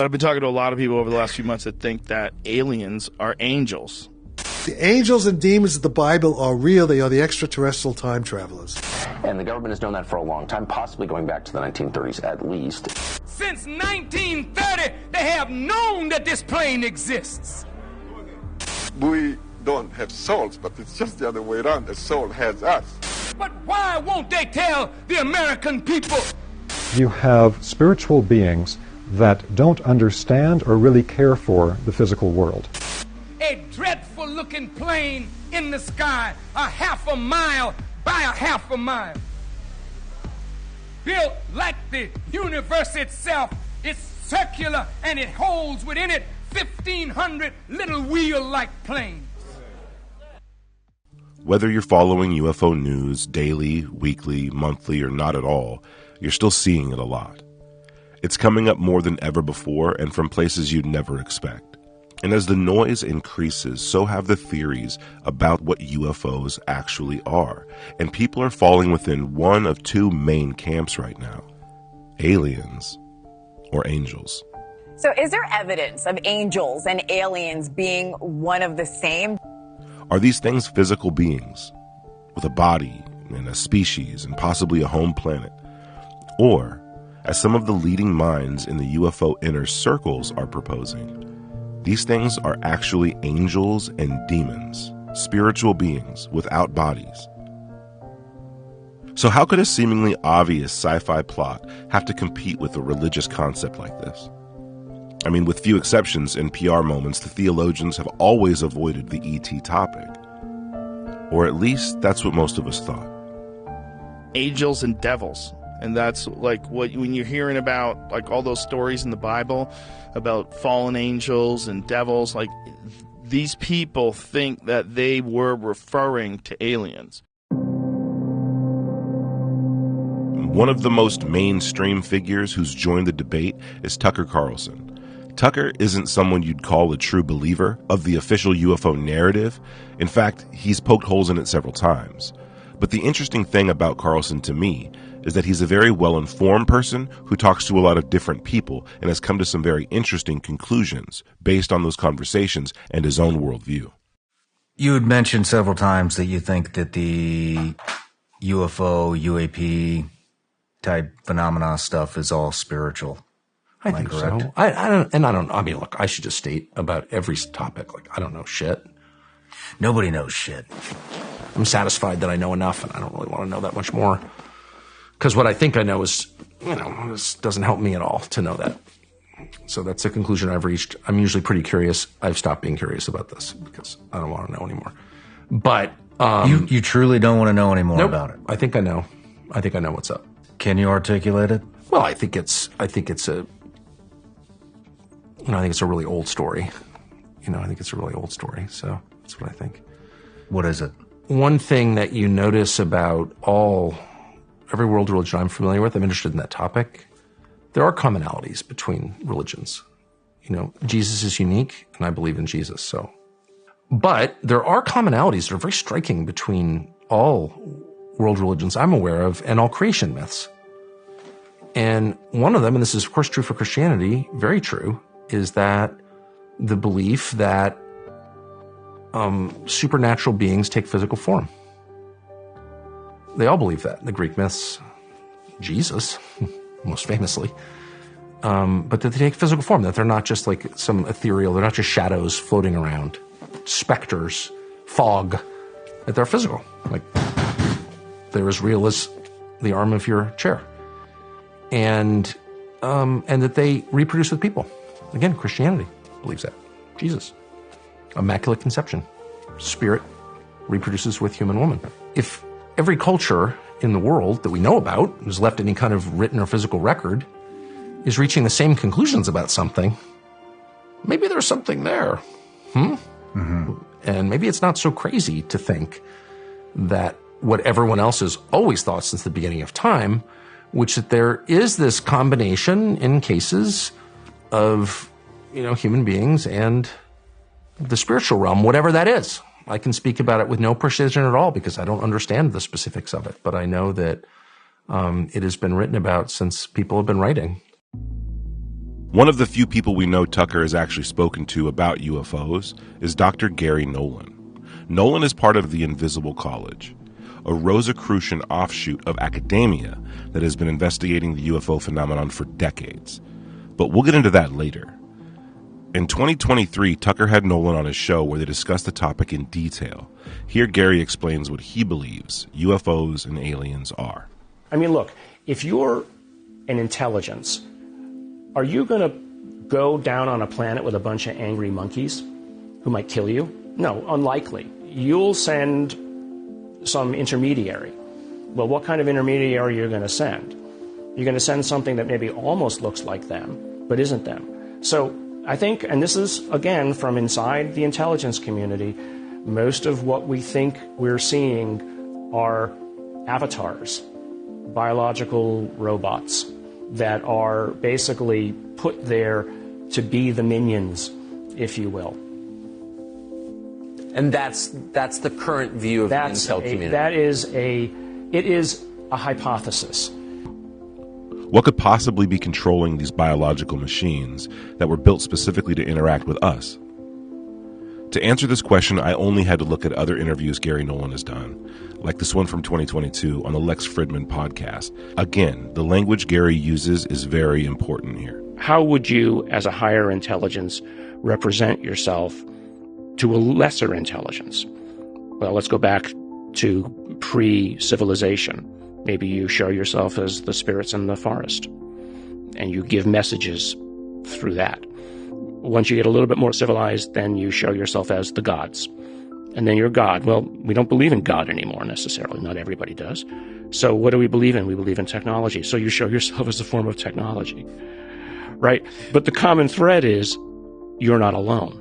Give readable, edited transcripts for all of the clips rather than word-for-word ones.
I've been talking to a lot of people over the last few months that think that aliens are angels. The angels and demons of the Bible are real. They are the extraterrestrial time travelers. And the government has known that for a long time, possibly going back to the 1930s at least. Since 1930, they have known that this plane exists. We don't have souls, but it's just the other way around. The soul has us. But why won't they tell the American people? You have spiritual beings that don't understand or really care for the physical world. A dreadful-looking plane in the sky, a half a mile by a half a mile. Built like the universe itself. It's circular and it holds within it 1,500 little wheel-like planes. Whether you're following UFO news daily, weekly, monthly, or not at all, you're still seeing it a lot. It's coming up more than ever before and from places you'd never expect. And as the noise increases, so have the theories about what UFOs actually are. And people are falling within one of two main camps right now: aliens or angels. So is there evidence of angels and aliens being one of the same? Are these things physical beings with a body and a species and possibly a home planet? Or, as some of the leading minds in the UFO inner circles are proposing, these things are actually angels and demons, spiritual beings without bodies. So how could a seemingly obvious sci-fi plot have to compete with a religious concept like this? I mean, with few exceptions in PR moments, the theologians have always avoided the ET topic. Or at least that's what most of us thought. Angels and devils. And that's like what when you're hearing about like all those stories in the Bible about fallen angels and devils, like these people think that they were referring to aliens. One of the most mainstream figures who's joined the debate is Tucker Carlson. Tucker isn't someone you'd call a true believer of the official UFO narrative. In fact, he's poked holes in it several times. But the interesting thing about Carlson to me is that he's a very well-informed person who talks to a lot of different people and has come to some very interesting conclusions based on those conversations and his own worldview. You had mentioned several times that you think that the UFO, UAP type phenomena stuff is all spiritual. I think so. I mean, look, I should just state about every topic, like, I don't know shit. Nobody knows shit. I'm satisfied that I know enough, and I don't really want to know that much more. Because what I think I know is, this doesn't help me at all to know that. So that's a conclusion I've reached. I'm usually pretty curious. I've stopped being curious about this because I don't want to know anymore. But you truly don't want to know any more about it. I think I know. I think I know what's up. Can you articulate it? Well, I think it's a really old story. I think it's a really old story. So that's what I think. What is it? One thing that you notice about every world religion I'm familiar with, I'm interested in that topic. There are commonalities between religions. Jesus is unique, and I believe in Jesus. But there are commonalities that are very striking between all world religions I'm aware of and all creation myths. And one of them, and this is of course true for Christianity, very true, is that the belief that supernatural beings take physical form. They all believe that. The Greek myths, Jesus, most famously, but that they take physical form, that they're not just like some ethereal, they're not just shadows floating around, specters, fog, that they're physical. Like, they're as real as the arm of your chair. And that they reproduce with people. Again, Christianity believes that. Jesus, Immaculate Conception, spirit reproduces with human woman. If every culture in the world that we know about, has left any kind of written or physical record, is reaching the same conclusions about something, maybe there's something there. Mm-hmm. And maybe it's not so crazy to think that what everyone else has always thought since the beginning of time, which that there is this combination in cases of, human beings and the spiritual realm, whatever that is. I can speak about it with no precision at all because I don't understand the specifics of it, but I know that it has been written about since people have been writing. One of the few people we know Tucker has actually spoken to about UFOs is Dr. Gary Nolan. Nolan is part of the Invisible College, a Rosicrucian offshoot of academia that has been investigating the UFO phenomenon for decades. But we'll get into that later. In 2023, Tucker had Nolan on his show where they discussed the topic in detail. Here, Gary explains what he believes UFOs and aliens are. I mean, look, if you're an intelligence, are you going to go down on a planet with a bunch of angry monkeys who might kill you? No, unlikely. You'll send some intermediary. Well, what kind of intermediary are you going to send? You're going to send something that maybe almost looks like them, but isn't them. So I think, and this is, again, from inside the intelligence community, most of what we think we're seeing are avatars, biological robots that are basically put there to be the minions, if you will. And that's the current view of the intel community. It is a hypothesis. What could possibly be controlling these biological machines that were built specifically to interact with us? To answer this question, I only had to look at other interviews Gary Nolan has done, like this one from 2022 on the Lex Fridman podcast. Again, the language Gary uses is very important here. How would you, as a higher intelligence, represent yourself to a lesser intelligence? Well, let's go back to pre-civilization. Maybe you show yourself as the spirits in the forest, and you give messages through that. Once you get a little bit more civilized, then you show yourself as the gods. And then you're God. Well, we don't believe in God anymore necessarily. Not everybody does. So what do we believe in? We believe in technology. So you show yourself as a form of technology, right? But the common thread is you're not alone.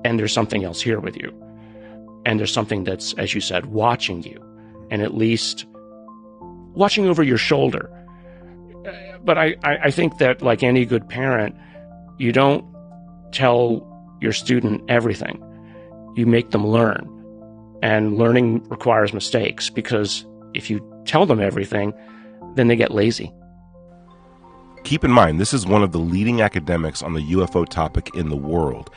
And there's something else here with you. And there's something that's, as you said, watching you. And at least watching over your shoulder. But I think that, like any good parent, you don't tell your student everything. You make them learn. And learning requires mistakes, because if you tell them everything, then they get lazy. Keep in mind, this is one of the leading academics on the UFO topic in the world.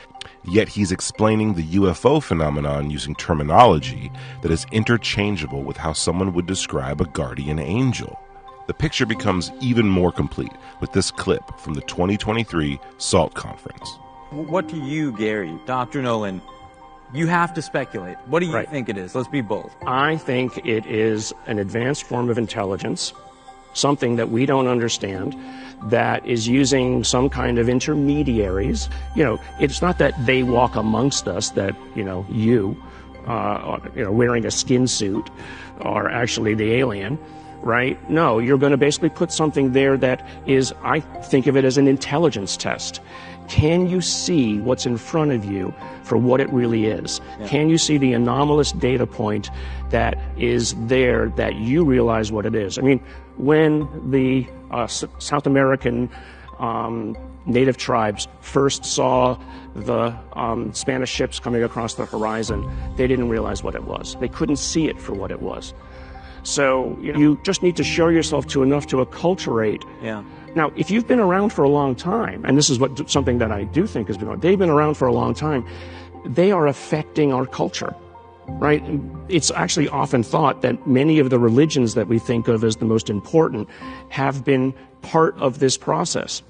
Yet he's explaining the UFO phenomenon using terminology that is interchangeable with how someone would describe a guardian angel. The picture becomes even more complete with this clip from the 2023 SALT conference. What do you, Gary, Dr. Nolan, you have to speculate. What do you think it is? Let's be bold. I think it is an advanced form of intelligence, something that we don't understand, that is using some kind of intermediaries. You know, it's not that they walk amongst us, that, wearing a skin suit are actually the alien, right? No, you're going to basically put something there that is, I think of it as an intelligence test. Can you see what's in front of you for what it really is? Yeah. Can you see the anomalous data point that is there that you realize what it is? I mean, when the South American native tribes first saw the Spanish ships coming across the horizon, they didn't realize what it was. They couldn't see it for what it was. So you just need to show yourself to enough to acculturate. Yeah. Now, if you've been around for a long time, and this is something that I do think has been, they've been around for a long time, they are affecting our culture, right? It's actually often thought that many of the religions that we think of as the most important have been part of this process.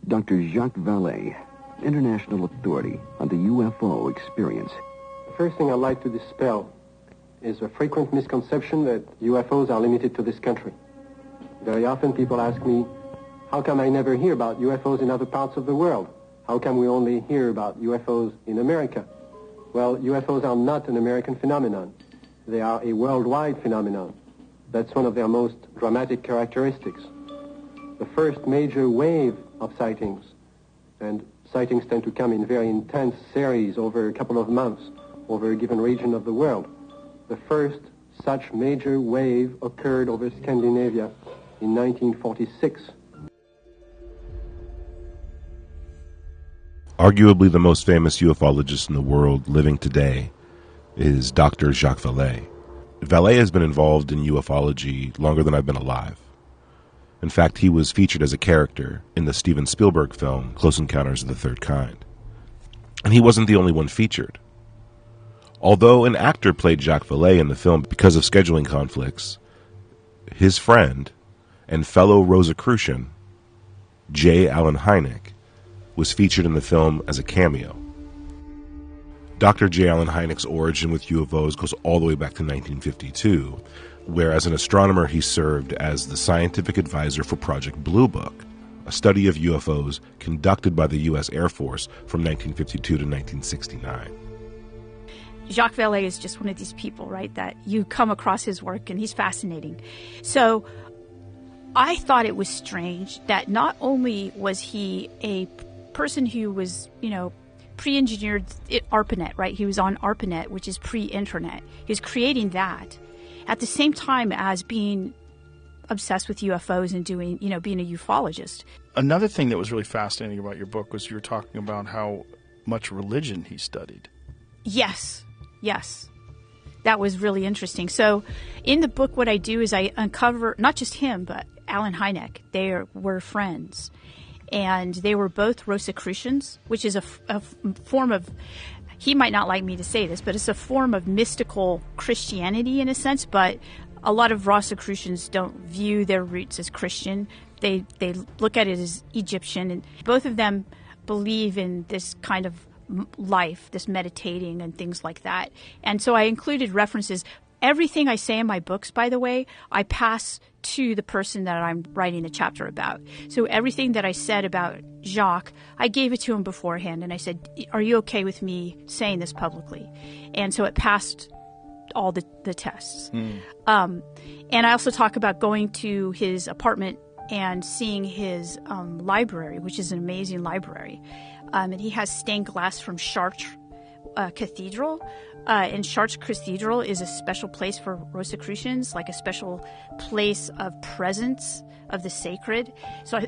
Dr. Jacques Vallée, international authority on the UFO experience. The first thing I'd like to dispel is a frequent misconception that UFOs are limited to this country. Very often people ask me, how come I never hear about UFOs in other parts of the world? How come we only hear about UFOs in America? Well, UFOs are not an American phenomenon. They are a worldwide phenomenon. That's one of their most dramatic characteristics. The first major wave of sightings, and sightings tend to come in very intense series over a couple of months over a given region of the world. The first such major wave occurred over Scandinavia in 1946. Arguably the most famous ufologist in the world living today is Dr. Jacques Vallée. Vallée has been involved in ufology longer than I've been alive. In fact, he was featured as a character in the Steven Spielberg film Close Encounters of the Third Kind. And he wasn't the only one featured. Although an actor played Jacques Vallée in the film because of scheduling conflicts, his friend and fellow Rosicrucian, J. Allen Hynek, was featured in the film as a cameo. Dr. J. Allen Hynek's origin with UFOs goes all the way back to 1952, where as an astronomer he served as the scientific advisor for Project Blue Book, a study of UFOs conducted by the U.S. Air Force from 1952 to 1969. Jacques Vallée is just one of these people, right, that you come across his work and he's fascinating. So I thought it was strange that not only was he a person who was, pre-engineered ARPANET, right? He was on ARPANET, which is pre-internet. He was creating that at the same time as being obsessed with UFOs and doing, being a ufologist. Another thing that was really fascinating about your book was you were talking about how much religion he studied. Yes. That was really interesting. So in the book, what I do is I uncover not just him, but Allen Hynek. They were friends. And they were both Rosicrucians, which is a form of, he might not like me to say this, but it's a form of mystical Christianity in a sense. But a lot of Rosicrucians don't view their roots as Christian. They look at it as Egyptian. And both of them believe in this kind of life, this meditating and things like that. And so I included references. Everything I say in my books, by the way, I pass to the person that I'm writing the chapter about. So everything that I said about Jacques, I gave it to him beforehand, and I said, are you okay with me saying this publicly? And so it passed all the tests. And I also talk about going to his apartment and seeing his library, which is an amazing library. And he has stained glass from Chartres Cathedral. And Chartres Cathedral is a special place for Rosicrucians, like a special place of presence of the sacred.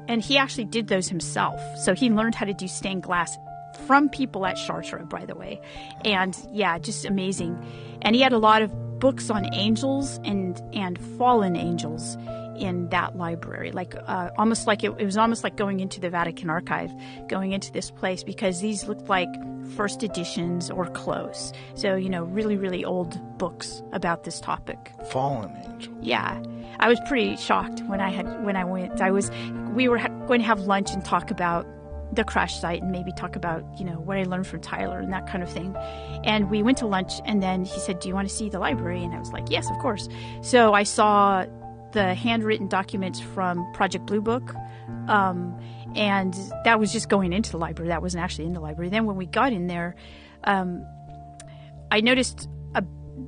And he actually did those himself. So he learned how to do stained glass from people at Chartres, by the way. And yeah, just amazing. And he had a lot of books on angels and fallen angels in that library, like almost like it was almost like going into the Vatican archive, going into this place, because these looked like first editions or close. So, really, really old books about this topic. Fallen angel. Yeah. I was pretty shocked when I went. We were going to have lunch and talk about the crash site and maybe talk about, what I learned from Tyler and that kind of thing. And we went to lunch, and then he said, do you want to see the library? And I was like, yes, of course. So I saw the handwritten documents from Project Blue Book, and that was just going into the library. That wasn't actually in the library. Then when we got in there, I noticed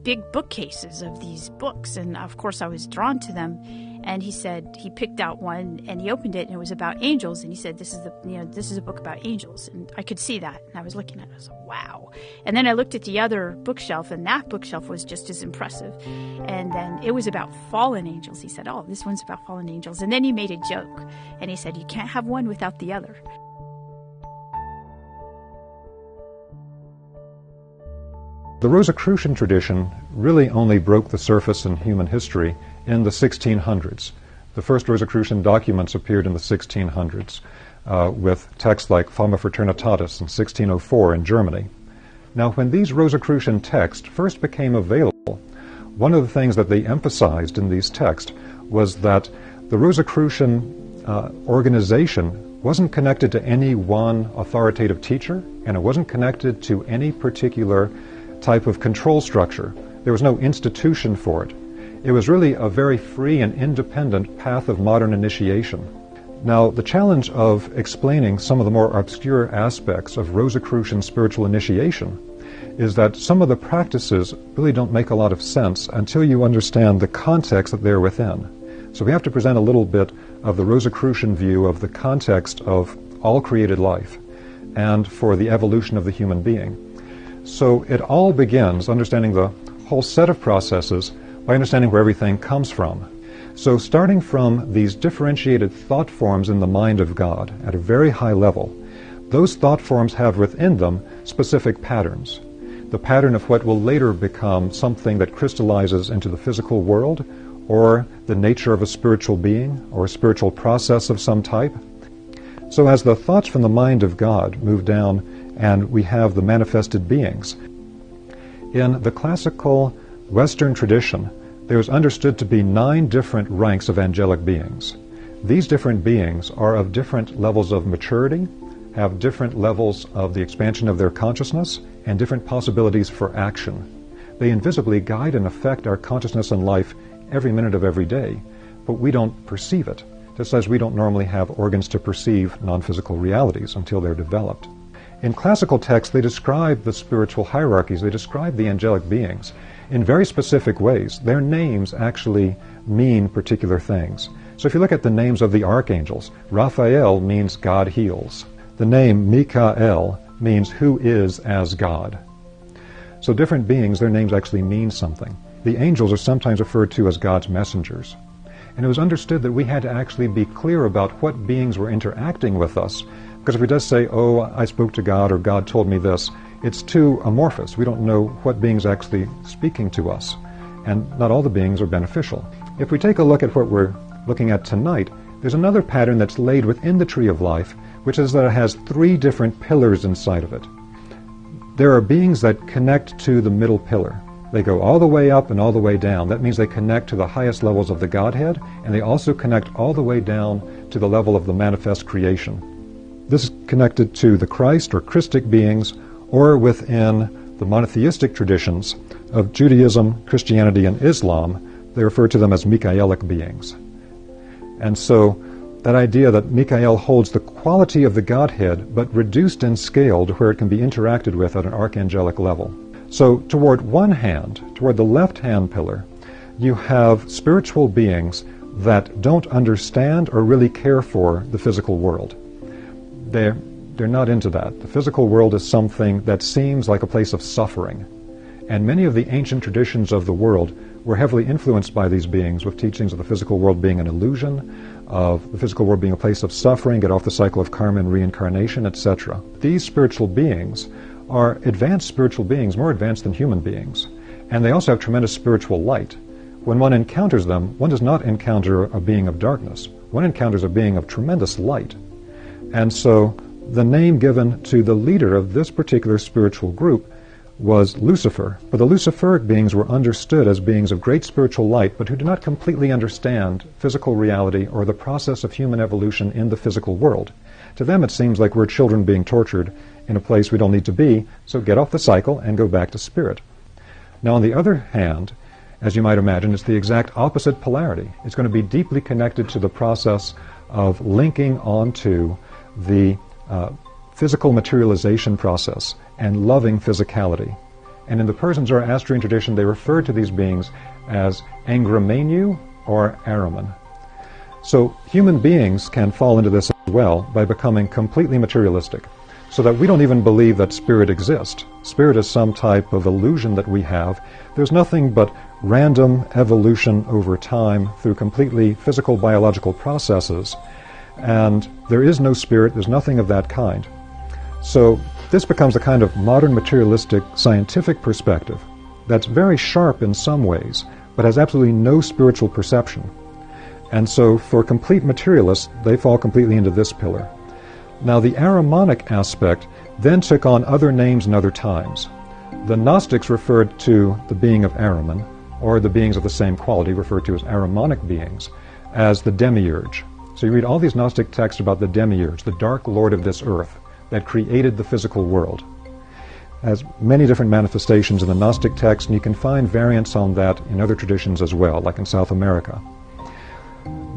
big bookcases of these books, and of course I was drawn to them. And he said he picked out one and he opened it, and it was about angels. And he said, this is a book about angels. And I could see that, and I was looking at it. I was like, wow. And then I looked at the other bookshelf, and that bookshelf was just as impressive. And then it was about fallen angels. He said, oh, this one's about fallen angels. And then he made a joke, and he said, you can't have one without the other. The Rosicrucian tradition really only broke the surface in human history in the 1600s. The first Rosicrucian documents appeared in the 1600s with texts like Fama Fraternitatis in 1604 in Germany. Now, when these Rosicrucian texts first became available, one of the things that they emphasized in these texts was that the Rosicrucian organization wasn't connected to any one authoritative teacher, and it wasn't connected to any particular type of control structure. There was no institution for it. It was really a very free and independent path of modern initiation. Now, the challenge of explaining some of the more obscure aspects of Rosicrucian spiritual initiation is that some of the practices really don't make a lot of sense until you understand the context that they're within. So we have to present a little bit of the Rosicrucian view of the context of all created life and for the evolution of the human being. So it all begins understanding the whole set of processes by understanding where everything comes from. So starting from these differentiated thought forms in the mind of God at a very high level, those thought forms have within them specific patterns. the pattern of what will later become something that crystallizes into the physical world, or the nature of a spiritual being, or a spiritual process of some type. So as the thoughts from the mind of God move down and we have the manifested beings, in the classical Western tradition, there is understood to be 9 different ranks of angelic beings. These different beings are of different levels of maturity, have different levels of the expansion of their consciousness, and different possibilities for action. They invisibly guide and affect our consciousness and life every minute of every day, but we don't perceive it, just as we don't normally have organs to perceive non-physical realities until they're developed. In classical texts, they describe the spiritual hierarchies, they describe the angelic beings in very specific ways. Their names actually mean particular things. So if you look at the names of the archangels, Raphael means God heals. The name Michael means who is as God. So different beings, their names actually mean something. The angels are sometimes referred to as God's messengers. And it was understood that we had to actually be clear about what beings were interacting with us. Because if we just say, oh, I spoke to God, or God told me this, it's too amorphous. We don't know what being's actually speaking to us. And not all the beings are beneficial. If we take a look at what we're looking at tonight, there's another pattern that's laid within the tree of life, which is that it has 3 different pillars inside of it. There are beings that connect to the middle pillar. They go all the way up and all the way down. That means they connect to the highest levels of the Godhead, and they also connect all the way down to the level of the manifest creation. This is connected to the Christ or Christic beings, or within the monotheistic traditions of Judaism, Christianity, and Islam. They refer to them as Michaelic beings. And so that idea that Michael holds the quality of the Godhead, but reduced in scale to where it can be interacted with at an archangelic level. So toward one hand, toward the left-hand pillar, you have spiritual beings that don't understand or really care for the physical world. They're not into that. The physical world is something that seems like a place of suffering. And many of the ancient traditions of the world were heavily influenced by these beings, with teachings of the physical world being an illusion, of the physical world being a place of suffering, get off the cycle of karma and reincarnation, etc. These spiritual beings are advanced spiritual beings, more advanced than human beings. And they also have tremendous spiritual light. When one encounters them, one does not encounter a being of darkness. One encounters a being of tremendous light. And so the name given to the leader of this particular spiritual group was Lucifer. But the Luciferic beings were understood as beings of great spiritual light, but who do not completely understand physical reality or the process of human evolution in the physical world. To them it seems like we're children being tortured in a place we don't need to be, so get off the cycle and go back to spirit. Now on the other hand, as you might imagine, it's the exact opposite polarity. It's going to be deeply connected to the process of linking onto the physical materialization process and loving physicality. And in the Persian Zoroastrian tradition, they refer to these beings as Angramenu or Araman. So human beings can fall into this as well by becoming completely materialistic, so that we don't even believe that spirit exists. Spirit is some type of illusion that we have. There's nothing but random evolution over time through completely physical biological processes, and there is no spirit, there's nothing of that kind. So this becomes a kind of modern materialistic scientific perspective that's very sharp in some ways, but has absolutely no spiritual perception. And so for complete materialists, they fall completely into this pillar. Now the Aramanic aspect then took on other names in other times. The Gnostics referred to the being of Araman, or the beings of the same quality referred to as Aramanic beings, as the demiurge. So you read all these Gnostic texts about the demiurge, the dark lord of this earth, that created the physical world. Has many different manifestations in the Gnostic text, and you can find variants on that in other traditions as well, like in South America.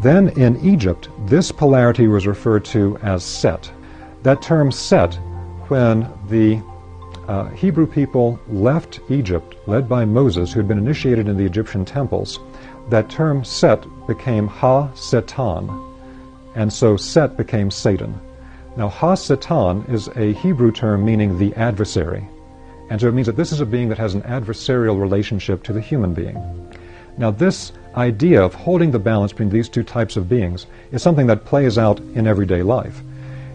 Then in Egypt, this polarity was referred to as Set. That term Set, when the Hebrew people left Egypt, led by Moses, who had been initiated in the Egyptian temples, that term Set became Ha-Satan, and so Set became Satan. Now Ha-Satan is a Hebrew term meaning the adversary, and so it means that this is a being that has an adversarial relationship to the human being. Now this idea of holding the balance between these two types of beings is something that plays out in everyday life,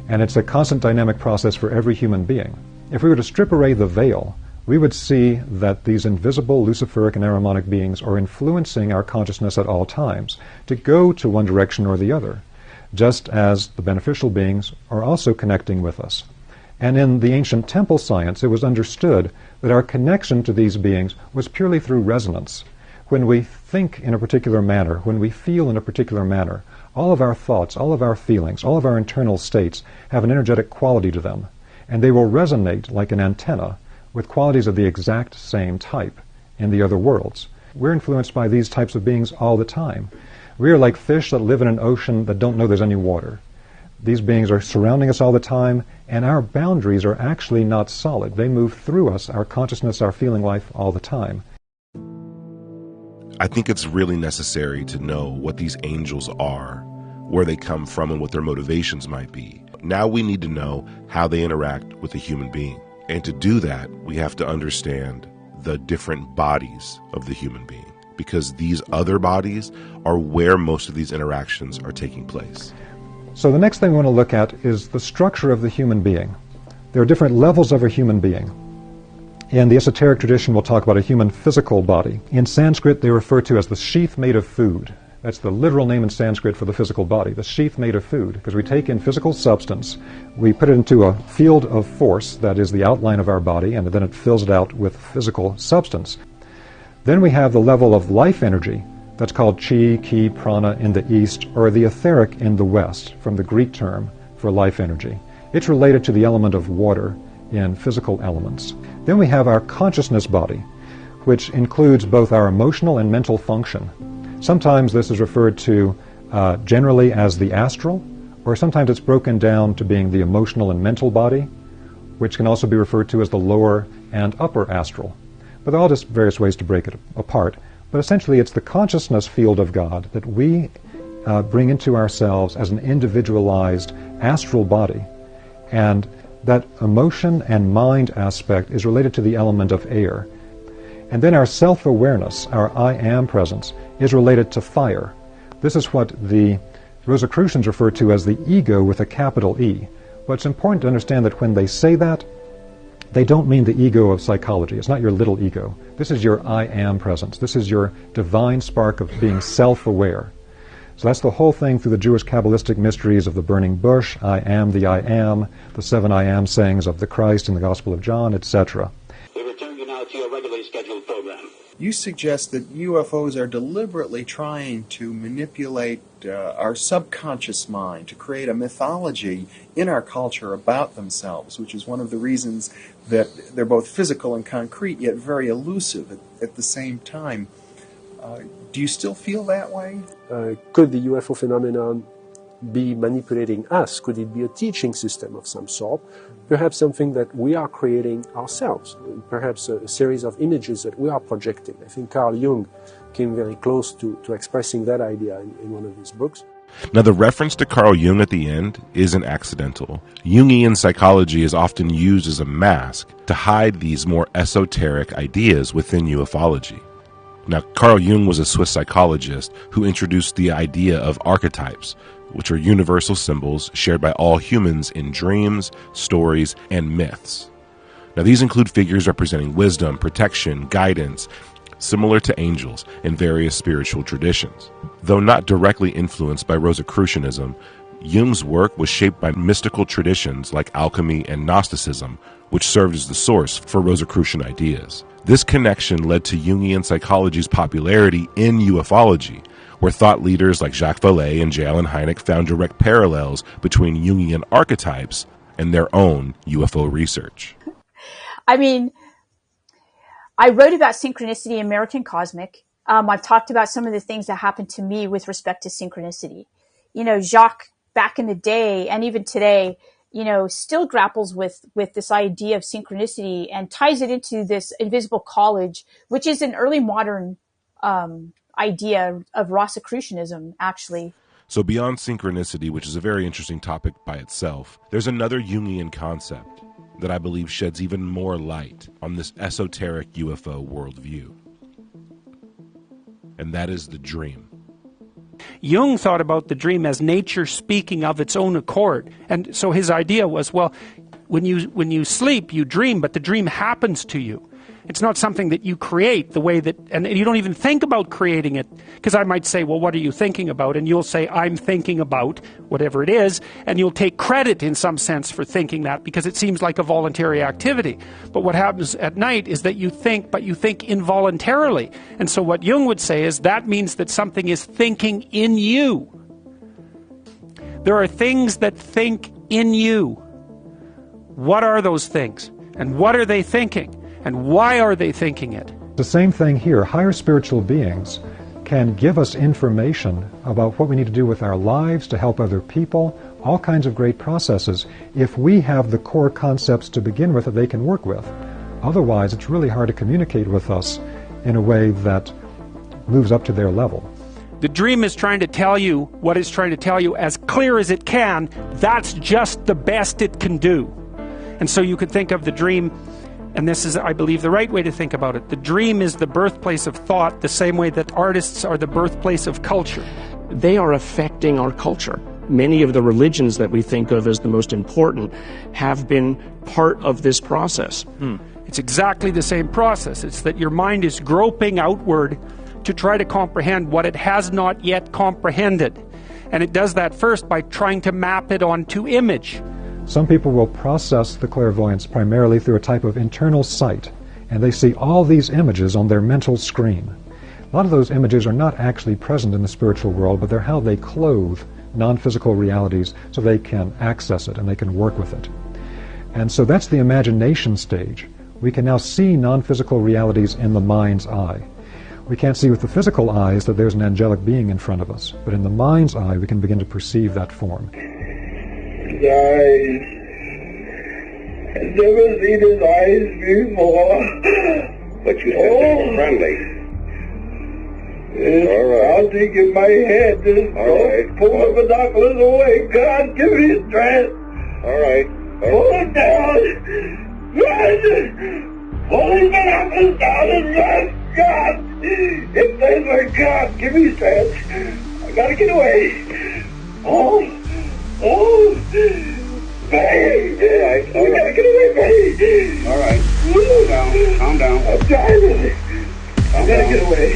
and it's a constant dynamic process for every human being. If we were to strip away the veil, we would see that these invisible Luciferic and Ahrimanic beings are influencing our consciousness at all times to go to one direction or the other, just as the beneficial beings are also connecting with us. And in the ancient temple science, it was understood that our connection to these beings was purely through resonance. When we think in a particular manner, when we feel in a particular manner, all of our thoughts, all of our feelings, all of our internal states have an energetic quality to them, and they will resonate like an antenna with qualities of the exact same type in the other worlds. We're influenced by these types of beings all the time. We are like fish that live in an ocean that don't know there's any water. These beings are surrounding us all the time, and our boundaries are actually not solid. They move through us, our consciousness, our feeling life, all the time. I think it's really necessary to know what these angels are, where they come from, and what their motivations might be. Now we need to know how they interact with a human being. And to do that, we have to understand the different bodies of the human being, because these other bodies are where most of these interactions are taking place. So the next thing we want to look at is the structure of the human being. There are different levels of a human being. In the esoteric tradition, we'll talk about a human physical body. In Sanskrit, they refer to as the sheath made of food. That's the literal name in Sanskrit for the physical body, the sheath made of food, because we take in physical substance, we put it into a field of force that is the outline of our body, and then it fills it out with physical substance. Then we have the level of life energy, that's called chi, ki, prana in the East, or the etheric in the West, from the Greek term for life energy. It's related to the element of water in physical elements. Then we have our consciousness body, which includes both our emotional and mental function. Sometimes this is referred to generally as the astral, or sometimes it's broken down to being the emotional and mental body, which can also be referred to as the lower and upper astral. But there are all just various ways to break it apart. But essentially it's the consciousness field of God that we bring into ourselves as an individualized astral body. And that emotion and mind aspect is related to the element of air. And then our self-awareness, our I am presence, is related to fire. This is what the Rosicrucians refer to as the ego with a capital E. But it's important to understand that when they say that, they don't mean the ego of psychology. It's not your little ego. This is your I am presence. This is your divine spark of being self-aware. So that's the whole thing through the Jewish Kabbalistic mysteries of the burning bush, I am, the 7 I am sayings of the Christ in the Gospel of John, etc. We return you now to your regularly scheduled program. You suggest that UFOs are deliberately trying to manipulate our subconscious mind to create a mythology in our culture about themselves, which is one of the reasons that they're both physical and concrete, yet very elusive at the same time. Do you still feel that way? Could the UFO phenomenon be manipulating us? Could it be a teaching system of some sort? Perhaps something that we are creating ourselves, perhaps a series of images that we are projecting. I think Carl Jung came very close to expressing that idea in one of his books. Now, the reference to Carl Jung at the end isn't accidental. Jungian psychology is often used as a mask to hide these more esoteric ideas within ufology. Now, Carl Jung was a Swiss psychologist who introduced the idea of archetypes, which are universal symbols shared by all humans in dreams, stories, and myths. Now, these include figures representing wisdom, protection, guidance, similar to angels in various spiritual traditions. Though not directly influenced by Rosicrucianism, Jung's work was shaped by mystical traditions like alchemy and Gnosticism, which served as the source for Rosicrucian ideas. This connection led to Jungian psychology's popularity in ufology, where thought leaders like Jacques Vallée and J. Allen Hynek found direct parallels between Jungian archetypes and their own UFO research. I mean, I wrote about synchronicity in American Cosmic. I've talked about some of the things that happened to me with respect to synchronicity. You know, Jacques, back in the day, and even today, you know, still grapples with this idea of synchronicity and ties it into this invisible college, which is an early modern idea of Rosicrucianism, actually. So beyond synchronicity, which is a very interesting topic by itself, there's another Jungian concept that I believe sheds even more light on this esoteric UFO worldview. And that is the dream. Jung thought about the dream as nature speaking of its own accord. And so his idea was, well, when you sleep, you dream, but the dream happens to you. It's not something that you create the way that, and you don't even think about creating it. Because I might say, well, what are you thinking about? And you'll say, I'm thinking about whatever it is, and you'll take credit in some sense for thinking that because it seems like a voluntary activity. But what happens at night is that you think, but you think involuntarily. And so what Jung would say is that means that something is thinking in you. There are things that think in you. What are those things? And what are they thinking? And why are they thinking it? The same thing here. Higher spiritual beings can give us information about what we need to do with our lives to help other people, all kinds of great processes, if we have the core concepts to begin with that they can work with. Otherwise, it's really hard to communicate with us in a way that moves up to their level. The dream is trying to tell you what it's trying to tell you as clear as it can. That's just the best it can do. And so you could think of the dream, and this is, I believe, the right way to think about it. The dream is the birthplace of thought, the same way that artists are the birthplace of culture. They are affecting our culture. Many of the religions that we think of as the most important have been part of this process. It's exactly the same process. It's that your mind is groping outward to try to comprehend what it has not yet comprehended. And it does that first by trying to map it onto image. Some people will process the clairvoyance primarily through a type of internal sight, and they see all these images on their mental screen. A lot of those images are not actually present in the spiritual world, but they're how they clothe non-physical realities so they can access it and they can work with it. And so that's the imagination stage. We can now see non-physical realities in the mind's eye. We can't see with the physical eyes that there's an angelic being in front of us, but in the mind's eye we can begin to perceive that form. Eyes. I've never seen his eyes before. But you said they were friendly. It's pounding in my head. Don't pull the binoculars away. God, give me strength. All right. Pull it down. Run! Pull the binoculars down and run. God! If there's my God, give me strength. I gotta get away. Oh, Bay! We gotta get away, Bay! All right. Calm down. I'm driving. I gotta get away.